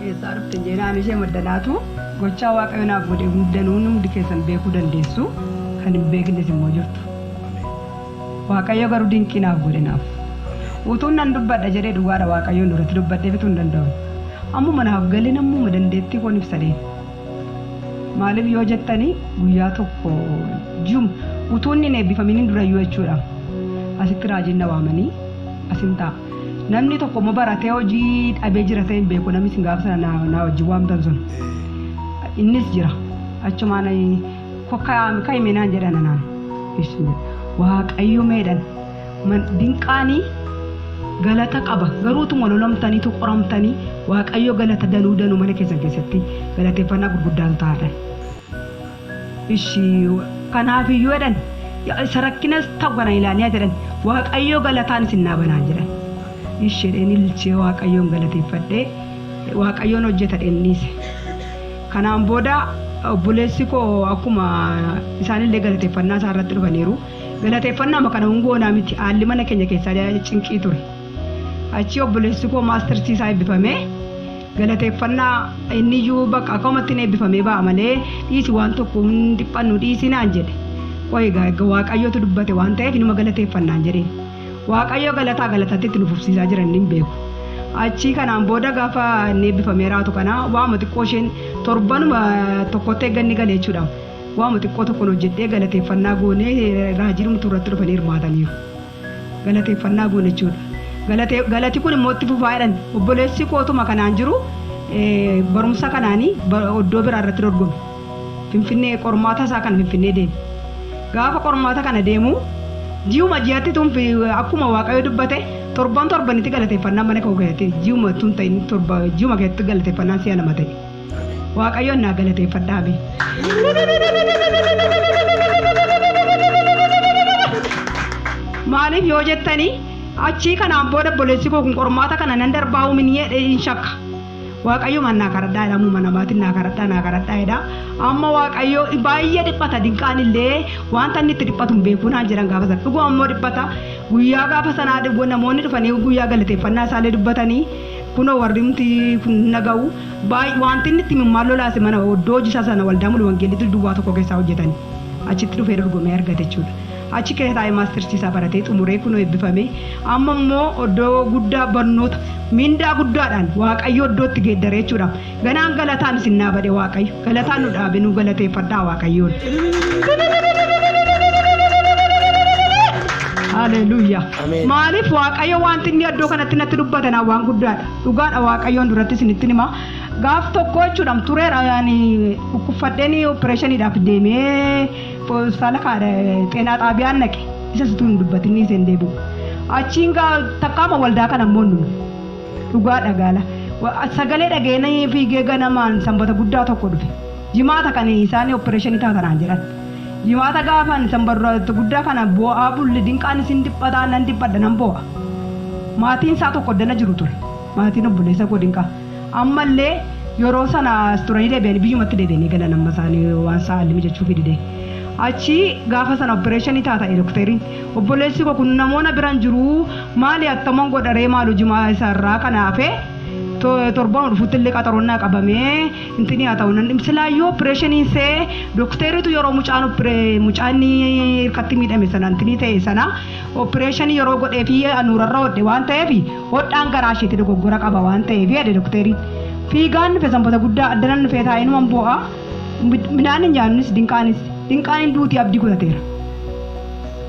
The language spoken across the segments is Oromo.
Eessaa dhufte jeenaan ishee maddanaatu gochaa waaqayyo naaf godhe hundanuun hundi keessan beekuu dandeessu kan hin beeknes immoo jirtu. Waaqayyo garuu dinqii naaf godhe naaf. Utuun nan dubbadha jedhee dhugaadha waaqayyoon duratti dubbadhee bituu hin danda'u. Ammuma naaf galee nammuma dandeettii koon ibsadeen. Maaliif yoo jettanii guyyaa tokko utuun hin eebbifaminiin durayyuu jechuudha. Asitti raajiin na waamanii asin ta'a. Namni tokko immoo baratee hojii dhabee jira ta'e hin beeku namni sin gaafa sana na wajjin waamtan sun. Innis jira. Achumaan kan himinaan jedhan anaan. Waaqayyo meedhan dinqaanii galata qaba garuutuma lolamtanii qoramtanii waaqayyo galata danuu mana keessatti galateeffannaa gurguddaatu taa'adha. Kanaafiyyuu jedhan sarakkinas ta'uudhaan ilaalanii jedhan waaqayyo galataan isin naabanaa jedhan. Isheen ilchee waaqayyoon galateeffadhee waaqayyoon hojjeta dhenniise. Kanaan booda obboleessi koo akkuma isaanillee galateeffannaa isaa irratti dhufaniiru. Galateeffannaa kana hungoonaa miti haalli mana keenya keessaa cinqii ture. Achi obboleessi koo maastartii isaa eebbifamee galateeffannaa inniyyuu bakka akkamatti eebbifamee ba'a malee dhiisi waan tokko hin dhiphannu dhiisinaan jedhe. Waaqayyootu dubbate waan ta'eef inuma galateeffannaan jedheen. Waaqayyo galatatti itti nu fufsiisaa jiran hin beeku. Achi kanaan booda gaafa inni eebbifamee raatu kana waama xiqqoo isheen torbanuma tokkotti eegganni galee jechuudha. Waama xiqqoo tokkoon hojjedhee galateeffannaa goonee raajiidhumtu irratti dhufanii hirmaataniiru. Galateeffannaa goone jechuudha. Galati kun immoo itti fufaa jedhan obboleessi kootuma kanaan jiru barumsa kanaanii iddoo biraa irratti dorgome. Finfinnee qormaata isaa kan Finfinnee deeme. Gaafa qormaata kana deemu ji'uma ji'atti tunfi akkuma waaqayyo dubbate torbanitti galateeffannaa mana koo gahate ji'uma tun ta'in ji'uma keessatti galateeffannaan si'a lama ta'e. Waaqayyoon naa galateeffadhaabe. Maaliif yoo jettanii achii kanaan booda obboleessi koo kun qormaata kana nan darbaa'u miniyee hin shakka. Waaqayyo mannaa karadhaa jedhamu mana maatiin naa karadhaa jedha. Amma waaqayyo baay'ee dhiphata dinqaanillee wanta inni itti dhiphatu hin beeku naan jedhan gaafa sana. Dhuguma immoo dhiphata guyyaa gaafa sanaa namoonni dhufanii guyyaa galateeffannaa isaallee dubbatanii kunoo warri miti kun naga'u wanti inni itti mimmaan lolaase mana oddoo hojii sana waldaa mulu wangeellitti duwwaa tokko keessaa hojjetanii achitti dhufee dorgomee argate jechuudha. Achi keessa taa'ee maastartii isaa baratee xumuree kunoo eebbifame amma immoo oddoo guddaa barnoota mindaa guddaadhaan waaqayyo oddootti geeddaree jechuudha. Ganaan galataan isin naa bade waaqayyo galataan nu dhaabe nu galateeffadhaa waaqayyoon. Haleluuyaa. Maaliif waaqayyo wanti inni iddoo kanatti natti dubbatan waan guddaadha. Dhugaadha waaqayyoon duratti isinitti hima. Gaaf tokko jechuudha tureera dhukkubfadheen opereeshiniidhaaf deemee saala kaadha xeenaa xaabiyaan naqe isa situu hin dubbatin ni seen deebi'u. Achiin takkaama waldaa kana immoo nu dhugaadha gaala. Sagalee dhageenii fiigee ganamaan sanbata guddaa tokko dhufe. Jimaata kan isaan opereeshinii taatanaan jedhan. Jimaata gaafan sanbata guddaa kana boo'aa bulli dinqaan isin dhiphataa nan dhiphadha nan boo'a. Maatiin isaa tokko dana jiru ture. Maatiin obboleessa koo dinqaa. Ammallee yeroo sana turanii deebi'anii biyyumatti deebi'anii galan amma isaanii waan sa'aalli mijachuu fidide. Achi gaafa sana opereeshinii taata'e doktoriin obboleessi koo kun namoota biraan jiru maali attaman godharee maalu jimaa isaarraa kanaafee torban dhufuutti illee qaxaroonnaa qabamee intini haa ta'u nan dhimsilaayyoo opereeshiniin see doktoriitu yeroo mucaan hirkatti miidhame sana intini ta'e sana opereeshinii yeroo godhee fi anuurarra hodhe waan ta'eef hodhaan garaa isheetti dogoggora qaba waan ta'eef jedhe doktoriin fiigaan dhufe sanbata guddaa addanan dhufee taa'ee numan boo'a midhaan hin nyaannis dinqaanin duutii abdii kutateera.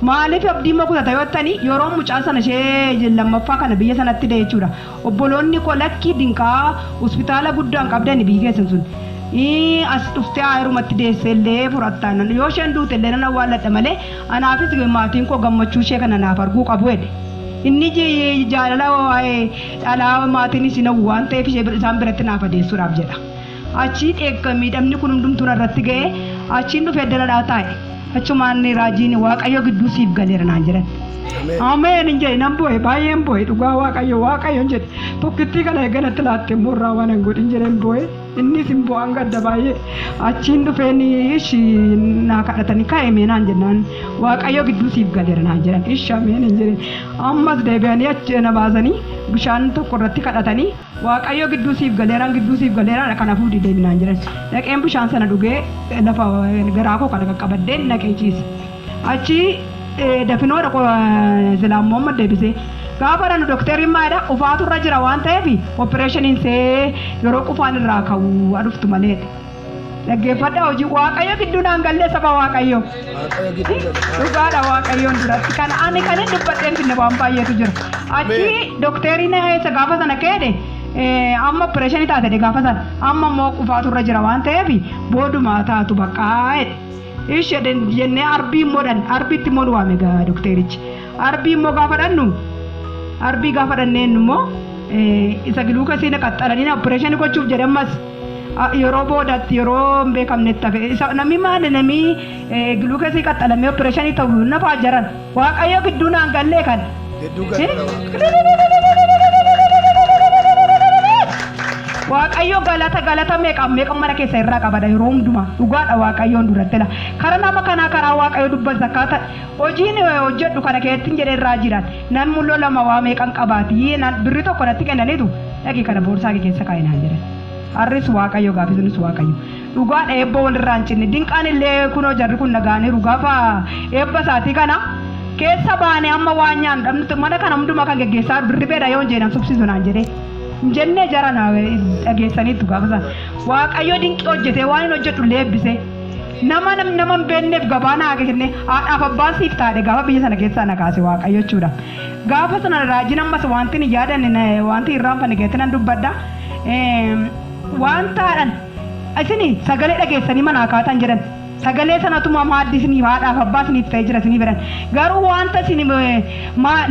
Maaliif abdii immoo kutata yoo ta'ani yeroo mucaan sana ishee lammaffaa kana biyya sanatti dha jechuudha. Obboloonni koo lakkii dinqaa hospitaala guddaan qabdan biyya keessan sun. As dhuftee haarumatti deessellee fudhattaan yoo isheen duute illee nan awwaalladha malee anaafis maatiin koo gammachuu ishee kana naaf arguu qabu jedhe. Inni jaalala waa'ee dhalaa maatiin isin waan ta'eef isaan biratti naaf adeessuudhaaf jedha. Achii miidhamni kun hundumtuu irratti ga'ee achiin dhufee daladhaa taa'e. Achumaan raajiin waaqayyo gidduu siif galeera naan jedhan. Ameen hin jedhe nan boo'e baay'een boo'e dhugaa waaqayyo jedhe tokkittii kana eeganatti laatte morraa waan hin godhin jedheen boo'e innis hin boo'an gadda baay'ee achiin dhufeen naa kadhatanii kaa'emee naan jennaan waaqayyo gidduu siif galeera naan jedhan ameen hin jedhe ammas deebi'anii achi na baasanii bishaan tokko irratti kadhatanii waaqayyo gidduu siif galeeraan kana fuudhi deeminaan jiran dhaqeen bishaan sana dhugee lafa garaa koo kana qaqqabaddee dhaqee ciise achi dafinoo dhaqoo silaammoo amma deebisee gaafa dhan dooktarri maadha ufaatu irra jira waan ta'eef opereeshiniin see yeroo qufaan irraa ka'u aduftu malee dhaggeeffadhaa hojii waaqayyo gidduu naan gallee saba waaqayyo dhugaadha waaqayyoon duratti kana ani kan hin dubbadheen finne waan baay'eetu jira achi dookteriin isa gaafa sana keede amma opereeshinii taate gaafa sana amma immoo qufaatu irra jira waan ta'eef boodumaa taatu baqqaa ishee jennee arbii immoo arbiitti immoo nu waame gaa dookterichi arbii immoo gaafa dhannu arbii gaafa dhanneen immoo isa giluukasiin qaxxalanii opereeshinii gochuuf jedhe ammas yeroo boodatti yeroo hin beekamnetti hafe namni maali namni giluukasii qaxxalamee opereeshinii ta'uu nafaa jiran waaqayyo gidduu naan gallee kan waaqayyo galata meeqa mana keessa irraa qabada yeroo hundumaa dhugaadha waaqayyoon durattela karaa nama kanaa karaa waaqayyo dubbata akkaata hojiin hojjedhu kana keessatti jedhee irraa jiran nan mulloo lama waa meeqan qabaati birri tokko natti kennaniitu dhaqii kana boorsaa keessa kaa'inaan jedhan harris waaqayyo gaafisunis waaqayyo dhugaadha eebba walirraa hin cinne dinqaan illee kunoo jarri kun nagaanii gaafa eebba isaatii kana keessa baane amma waan nyaan dhabnutti mana kana hundumaa kan geggeessaa birri beedha yoo jeenan subsiisu naan jedhee jennee jara dhageessaniitu gaafa sana waaqayyo dinqii hojjetee waan hin hojjetu illee eebbise nama hin beekneef gabaa naa kenne haadhaaf abbaan siif taate gaafa biyya sana keessaa na kaase waaqayyo jechuudha gaafa sana raajin ammas wanti hin yaadan wanti irraanfanne keessatti nan dubbadda wantaadhaan isin sagalee dhageessanii manaa kaatan jedhan sagalee sanatuma maaddii isiniif haadhaaf abbaa isiniif ta'ee jira isinii biran garuu wanta isin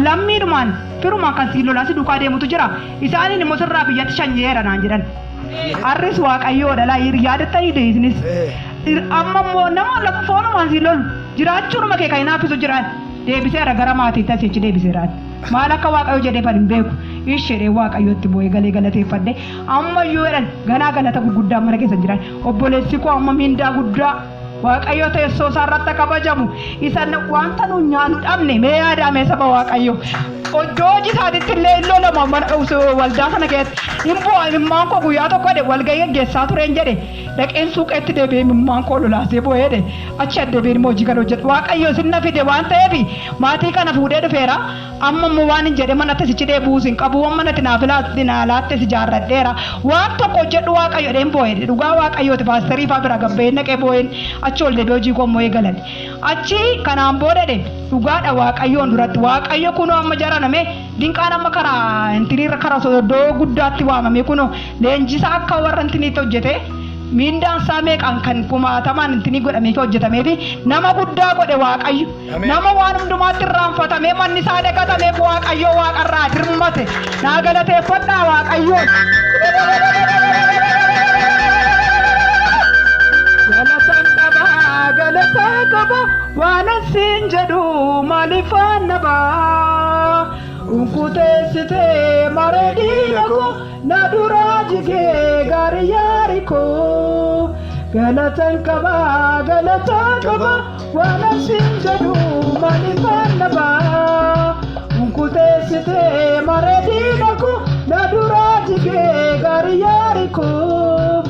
lammiidhumaan firumaan kan siin lolaa si duukaa deemutu jira isaaniin immoo sirraa biyyatti shanyeera naan jedhan harris waaqayyoodha laa yaadattanii deesinis amma immoo nama foonumaan siin lolu jiraachuudhuma kee kan hinaaffisu jiraan deebiseera gara maatiitti asichi deebiseeraan maal akka waaqayyo jedhee fan hin beeku ishee waaqayyootti boo'ee galee galateeffadhe ammayyuu jedhan ganaa galata gurguddaa mana keessa jiran obboleessi koo amma miindaa guddaa waaqayyo teessoo isaarratti kabajamu isa wanta nu nyaannu dhabne mee yaadame saba waaqayyo hojii isaatitti illee illoo lama waldaa sana keessatti imimmaan koo guyyaa tokko walgahii geggeessaa tureen jedhe dhaqeen suuqeetti deebi'ee imimmaan koo lolaasee boo'ee achi addeebiin immoo hojii kana hojjedhe waaqayyo sinna fide waan ta'eef maatii kana fuudhee dhufeera amma immoo waan hin jedhe manatti sichi deebi'uus hin qabu waan manatti naa laattes ijaarradheera waan tokko hojjedhu waaqayyo dheen boo'ee dhugaa waaqayyooti paasterii fa'aa bira gabbee naqee boo'een achi ol deebi'ee hojii koo immoo eegalan achi kanaan boodadhe dhugaadha waaqayyoon duratti waaqayyo kunoo amma jaraname dinqaan amma karaa intiniirra karaa soddoo guddaatti waamame kunoo leenjisaa akka warra intiniitti hojjete miindaan isaa meeqaan kan kumaatamaan intinii godhamee hojjetamee fi nama guddaa godhe waaqayyo nama waan hundumaatti irraanfatamee manni isaa dhaqatameef waaqayyo waaqarraa dirmate naa galateeffadhaa waaqayyoon galata qaba waan asiin jedhu maaliifaan nabaa unkuteessitee mareediina koo na duraa jigee gaarii yaari koo galatan qaba waan asiin jedhu maaliifaan nabaa unkuteessitee mareediina koo na duraa jigee gaarii yaari koo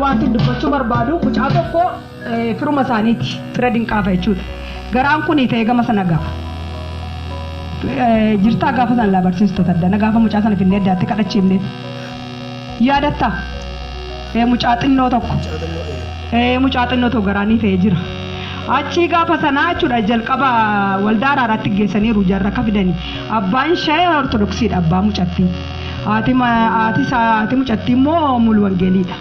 wanti dubbachuu barbaadu mucaa tokko firuma isaaniiti fira dinqaafa jechuudha garaan kun ta'ee gama sana gaafa jirtaa gaafa sana laa barsiistota addana gaafa mucaa sana finnee addaatti kadhachiifneef yaadatta mucaa xinnoo tokko garaanii ta'ee jira achi gaafa sanaa jechuudha jalqaba waldaa araaraatti geessaniiru jarra akka fidanii abbaan ishee ortodoksiidha abbaa mucattii haati mucattii immoo mulu wangeeliidha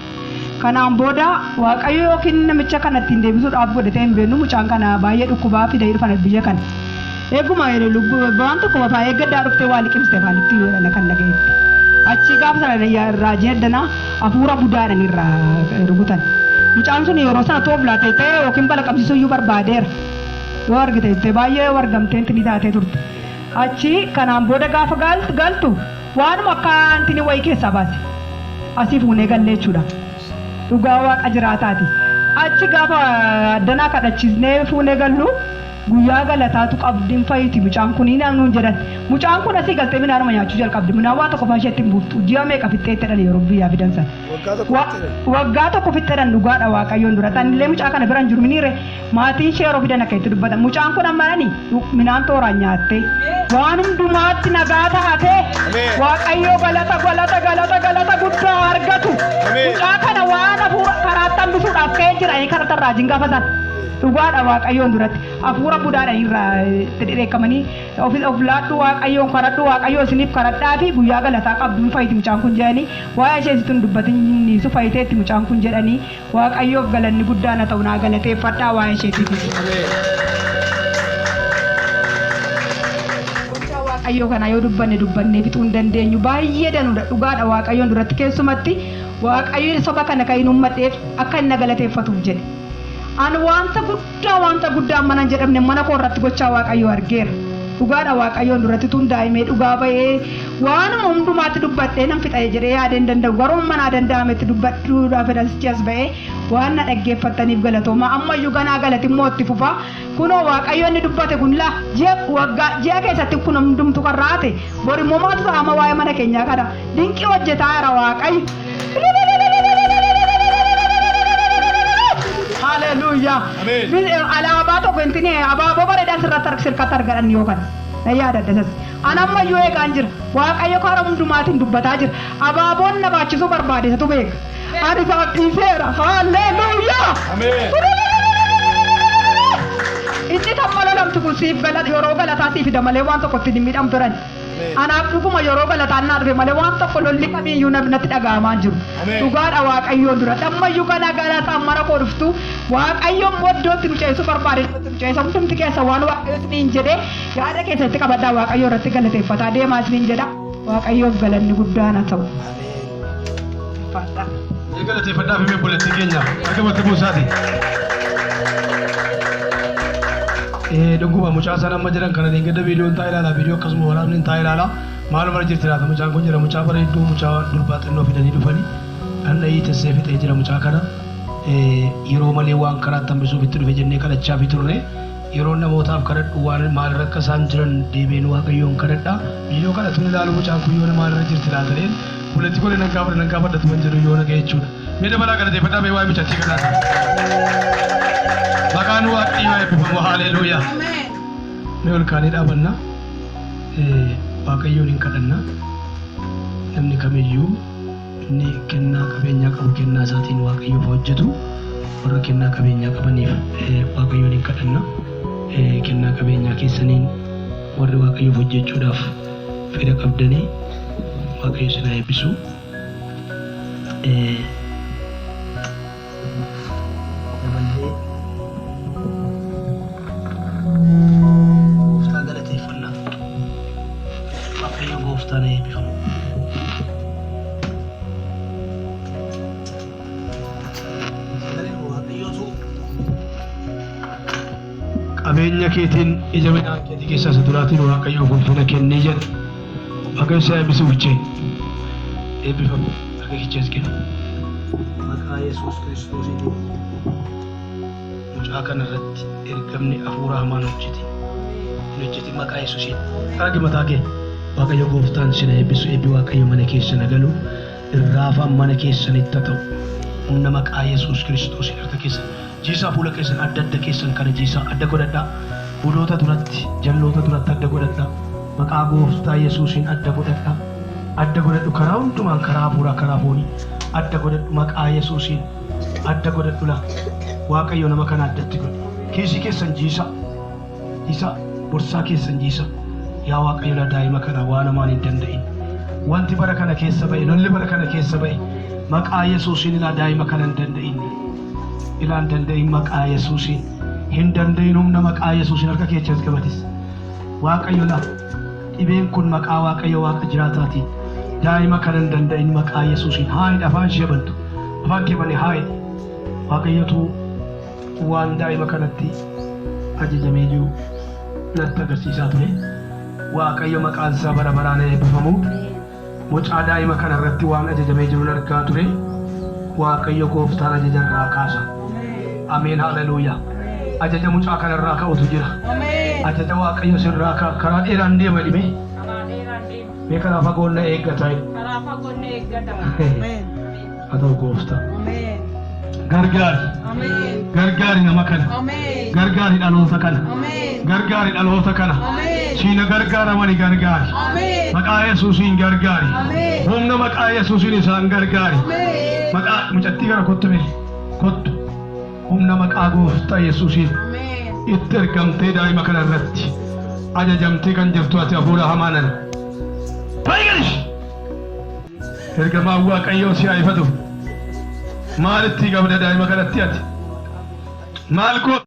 kanaan booda waaqayyo yookiin namicha kanatti hin deebisuudhaaf godhatee hin beeknu mucaan kana baay'ee dhukkubaa fidee dhufan biyya kana eeguma waan tokko fa'aa eeggaddaa dhuftee waa liqimsite faalitti yoo kan dhagayetti achi gaafa sana raajii addanaa hafuura budaadhaan irraa rukutan mucaan sun yeroo sana toof laatee ta'e yookiin bala qabsiisuu iyyuu barbaadeera yoo argite itti baay'ee wargamtee intini taatee turte achi kanaan booda gaafa galtu waanuma akka intini wayii keessaa baase asii fuunee gallee jechuudha dhugaa waaqa jiraataati achi gaafa danaa kadhachiisnee fuunee gallu guyyaa galataatu qabdiin fayyiti mucaan kun nuun jedhan mucaan kun asii galtee minaanuma nyaachuu jalqabdi minaa waan tokko faa isheetti hin buuftu ji'a meeqa fixxeettedhan yeroo biyyaa fidansan waggaa tokko fixxedhan dhugaadha waaqayyoon dura tanillee mucaa kana biraan jiru miniire maatiin ishee yeroo fidan akka itti dubbatan mucaan kun ammanani minaan tooraan nyaatte waan hundumaatti nagaa taatee waaqayyoo galata guddaa argatu mucaa kana waan hafuura karaatti hambisuudhaaf ka'ee jira karatarraa jingaafatan dhugaadha waaqayyoon duratti hafuura budaadhaan irraa dheekkamanii of laadhu waaqayyoon kadhadhu waaqayyoo isiniif kadhadhaa fi guyyaa galataa qabduun fayyiti mucaan kun jedhanii waa'ee ishee situn dubbatanii su fayyiteetti mucaan kun jedhanii waaqayyoof galanni guddaan haa ta'u naa galateeffadhaa waa'ee isheetiif. Waaqayyoo kana yoo dubbannee fixuu hin dandeenyu baay'ee danuudha dhugaadha waaqayyoon duratti keessumatti waaqayyoon soba kana kan hin uummadheef akka inni galateeffatuuf jedhe. Ani wanta guddaa mana jedhamne mana koo irratti gochaa waaqayyoo argeera dhugaadha waaqayyoon duratti tun daa'imee dhugaa ba'ee waanuma hundumaatti dubbadhee nan fixee jedhee yaadee hin danda'u garuu manaa danda'ametti dubbadhuudhaaf fedhasichi as ba'ee waan na dhaggeeffattaniif galatooma ammayyuu ganaa galati immoo itti fufa kunoo waaqayyoon ni dubbate kun laa ji'a keessatti kun hundumtu kan raate bor immoo maatu ta'ama waa'ee mana keenyaa kana dinqii hojjetaa jira waaqayyo. Hallelujah. Alaabaa tokko intini abaaboo bareedaa sirkatti argadhan yoo kana na yaadadha sas anamma yoo eegaan jira waaqayyo karaa hundumaatiin dubbataa jira abaaboon na baachisuu barbaadesatu beeka ani isaaf dhiiseera. Hallelujah. Inni tammala lamtu kun siif yeroo galataa siif hida malee waan tokkotti hin miidhamtu jiran. Anaaf dhuguma yeroo galataan naa dhufe malee waan tokko lolli kamiiyyuu natti dhaga'amaa jiru dhugaadha waaqayyoon dura dhammayyuu kana galataan mara koo dhuftu waaqayyoon boddootti nu ceessu barbaade nu ceessa hundumti keessa waan waaqayyo isiniin jedhe yaada keessatti qabaddaa waaqayyoo irratti galateeffataa deemaa isiniin jedha waaqayyoof galanni guddaan haa ta'u. Galateeffadhaa fi meebboletti keenya akka bakka buusaati. Dhuguma mucaa sana amma jiran kana deengada viidiyoon taa'ee ilaala viidiyoo akkasuma waraabni taa'ee ilaala maal bara jirti laata mucaan kun jira mucaa bareedduu mucaa durbaa xinnoo fidanii dhufanii kan dhayii teessee fixee jira mucaa kana yeroo malee waan karaatti hambisuuf itti dhufe jennee kadhachaa fi turre yeroo namootaaf kadhadhu waan maalirra akka isaan jiran deebiin waaqayyoon kadhadha viidiyoo kana tun ilaalu mucaan kun yoo maalirra jirti laata leen buletti godhe nan gaafadhatu man jedhu yoo naga jechuudha mee dabalaa galateeffadhaa mee waa'ee mucattii kanaati. Maqaan waaqayyoo eebbifamu haleluuyaa. Mee ol kaanee dhaabannaa waaqayyoon hin kadhannaa namni kamiyyuu inni kennaa qabeenyaa qabu kennaa isaatiin waaqayyoof hojjetu warra kennaa qabeenyaa qabaniif waaqayyoon hin kadhannaa kennaa qabeenyaa keessaniin warri waaqayyoof hojjechuudhaaf fedha qabdanii waaqayyo isin haa eebbisu. Qabeenya keetiin ija midhaan keetii keessaa isa duraatiin waaqayyoof ulfina kennee jedhu waaqayyo isa eebbisuuf jeen eebbifamu akka kichees kennu maqaa Yesuus Kiristoosiitiin mucaa kana irratti ergamni hafuura hamaan hojjeti maqaa Yesuusiin argi mataa kee waaqayyo gooftaan sin eebbisu eebbi waaqayyo mana keessa nagalu irraafaan mana keessanitti haa ta'u humna maqaa Yesuus Kiristoosiin harka keessa jiisaa fuula keessan adda keessan kana jiisaa adda godhadhaa budoota duratti jalloota duratti adda godhadhaa maqaa gooftaa Yesuusiin adda godhadhu karaa hundumaan karaa hafuuraa karaa foonii adda godhadhu maqaa Yesuusiin adda godhadhu la waaqayyo nama kana addatti godhu kiisii keessan jiisaa borsaa keessan jiisaa yaa waaqayyo la daa'ima kana waan namaan hin danda'in wanti bara kana keessa ba'e lolli bara kana keessa ba'e maqaa Yesuusiin ilaa daa'ima kana hin danda'in ilaan danda'in maqaa Yesuusiin hin danda'in humna maqaa Yesuusiin harka keechas qabatis waaqayyo la dhibeen kun maqaa waaqayyo waaqa jiraataatiin daa'ima kana hin danda'in maqaa Yesuusiin haayidha afaan ishee bantu afaan kee bane haayidha waaqayyotu waan daa'ima kanatti ajajamee jiru natti agarsiisaa ture. Waaqayyo maqaan isaa bara baraan eebbifamu. Mucaa daa'ima kana irratti waan ajajamee jiru argaa ture. Waaqayyo gooftaan ajaja irraa kaasa. Ameen haleluuyaa. Ajaja mucaa kana irraa ka'utu jira. Ajaja Waaqayyo sirraa karaa dheeraan deema dhime. Mee karaa fagoonna eeggataa. Haa ta'u gooftaa. Gargaari nama kana. Gargaari dhaloota kana. Gargaari dhaloota kana. Siina gargaaramani gargaari. Maqaa Yesuusiin gargaari. Humna maqaa Yesuusiin isaan gargaari. Maqaa mucattii kana kottu mee kottu. Humna maqaa gooftaa Yesuusiin itti ergamtee daa'ima kana irratti ajajamtee kan jirtu ati hafuura hamaanan. Baay'ee ergamaan Waaqayyoo si haifatu. Maalitti qabda daa'ima kanatti ati? Maal